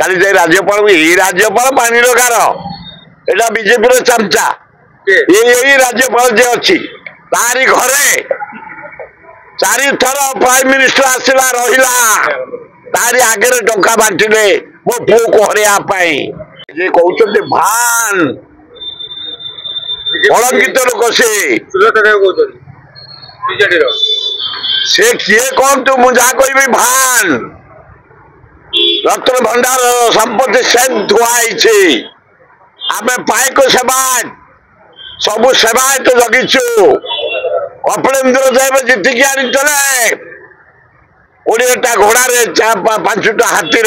काली जाई राज्यपाल ये राज्यपाल पानी कार एटा बीजेपी चमचा ये राज्यपाल जे अच्छी तारी घरे 4 थर प्राइम मिनिस्टर आसला रहा तारी आगे टंका बांटिले मो पु को हरियापाई जे कहते भान कलंकित लोक से किए कहतु मुझा कह भान रत्न भंडार संपत्ति से धुआई आम पाइक सेवायत सबू सेवायत जगिचु कपिलेन्द्र देव जीतिकी आनी 20टा घोड़े 5टा हाथी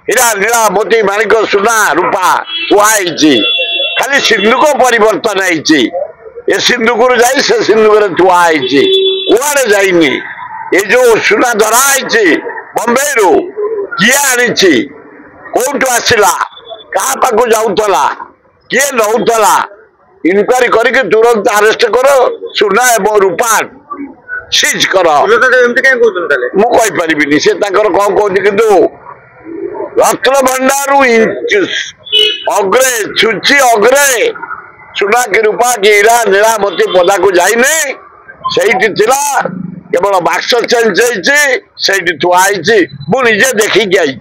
हीरा नीला मोती माणिक सुना रूपा थुआई खाली सिंधुक परिवर्तन है सिंधुक जाई से सिंधुक थुआई कुआड़े जाइनी ये जो सुना धरा बम्बे रू किए आनी कौटू आसला क्या पाक जाऊला किए नौला इनक्वारी करके तुरंत अरेस्ट करो सुना एवं रूपा सीज कर मुझे से कौन कहते कि रत्न भंडार अग्रे छुची अग्रे सुना कि रूपा कि हीरा नीला मोती पदा को जाइने थिला केवल बाक्स चेंज होती थुआई मुझे देखिकी आई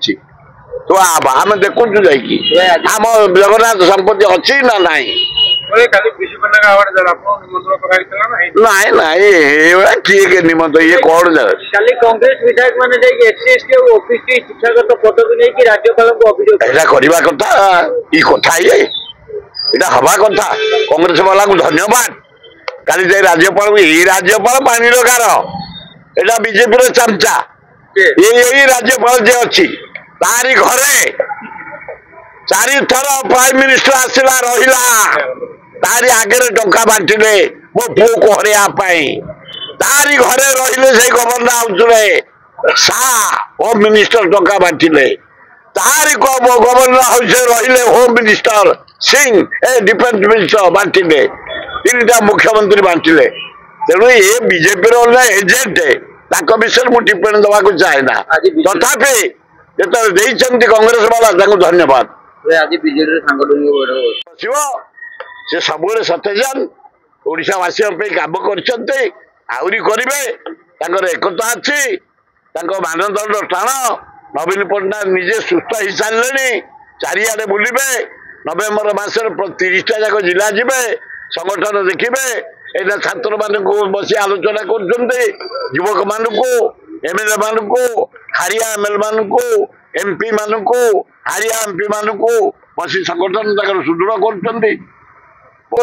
तो आम देखु जाम जगन्नाथ संपत्ति अच्छी ना ना किए निमंत्रण ये कौन कांग्रेस विधायक मैंने शिक्षागत पदवी नहीं राज्यपाल को करवा कथा ये कथा ये हवा कथा कांग्रेस वाला को धन्यवाद काली जाई राज्यपाल ये राज्यपाल पानी कार एटा बीजेपी चमचा ये राज्यपाल जे अच्छी तारी घरे 4 थर प्राइम मिनिस्टर आसला रहा तारी आगे टंका बांटिले मो पु को हरियापाई तारी घरे रहिले से गवर्नर हाउस सा होम मिनिस्टर टंका बांटिले तारी गवर्नर हाउस रहिले home minister Singh defence minister बांटिले 3टा मुख्यमंत्री बांटिले तेणु ये बीजेपी एजेंट विषय मुझे टिप्पणी दवा चाहे ना तथापि जो कांग्रेस वाला धन्यवाद से सब सत्यजान ओडावासी कम कर एकता अच्छी मानदंड टाण नवीन पट्टनायक निजे सुस्थ हो सारे चारिड़े बुलवे नवेम्बर मस 30टा जाक जिला जी संगठन देखिए एना छात्र मान बस आलोचना कर मानू एमएलए मानू हारिया एमएलए मानू एमपी मानू हारिया एमपी मानू बस संगठन सुदृढ़ कर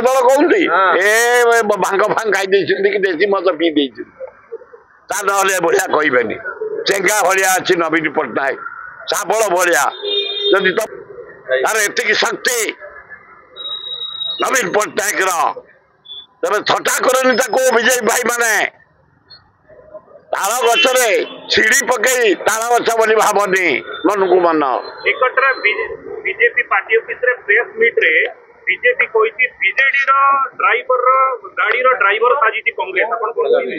दल कहते ए भांग फांग खाई कि देशी मद पी ता ना भाया कहबेनि चेंगा भाया अच्छी नवीन पट्टनायक साबल भाया जदि तार एति शक्ति नवीन पट्टनायक तेरे थटा करनी बीजेपी भाई माने ताल गचरे छिड़ी पकई ताल गछ बोली भावनी मन को मन निकटरे बीजेपी पार्टी ऑफिस रे प्रेस मीट रे बीजेपी कोइती बीजेडी रो ड्राइवर रो गाड़ी रो ड्राइवर साजिती कांग्रेस अपन कोन कहबे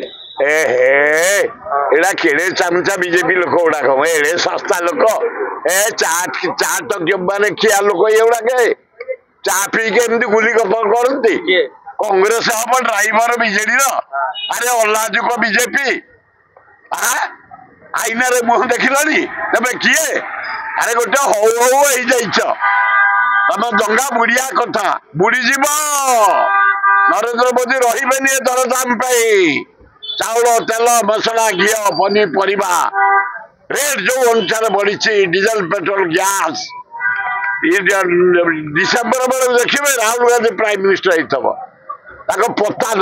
एडा केड़े चमचा बीजेपी लोक उडा को एडे सस्ता लोक चाट तो माने किया लोक एउडा के चा पी के एमती गुली गपर करती कांग्रेस हम ड्राइवर बीजेडी रो अरे अल्लाह को बीजेपी आईना रे मुह देखिलानी तबे किए अरे गोटे हौ हौ हो जाइछ तम दंगा बुढ़िया कथा बुढ़ी जीव नरेंद्र मोदी रही दर दाम चाउल तेल मसला घी पनीपरिया रेट जो अनुसार बढ़ी डीजेल पेट्रोल गैस डिसेम्बर बेल देखिए राहुल गांधी प्राइम मिनिस्टर होता पता न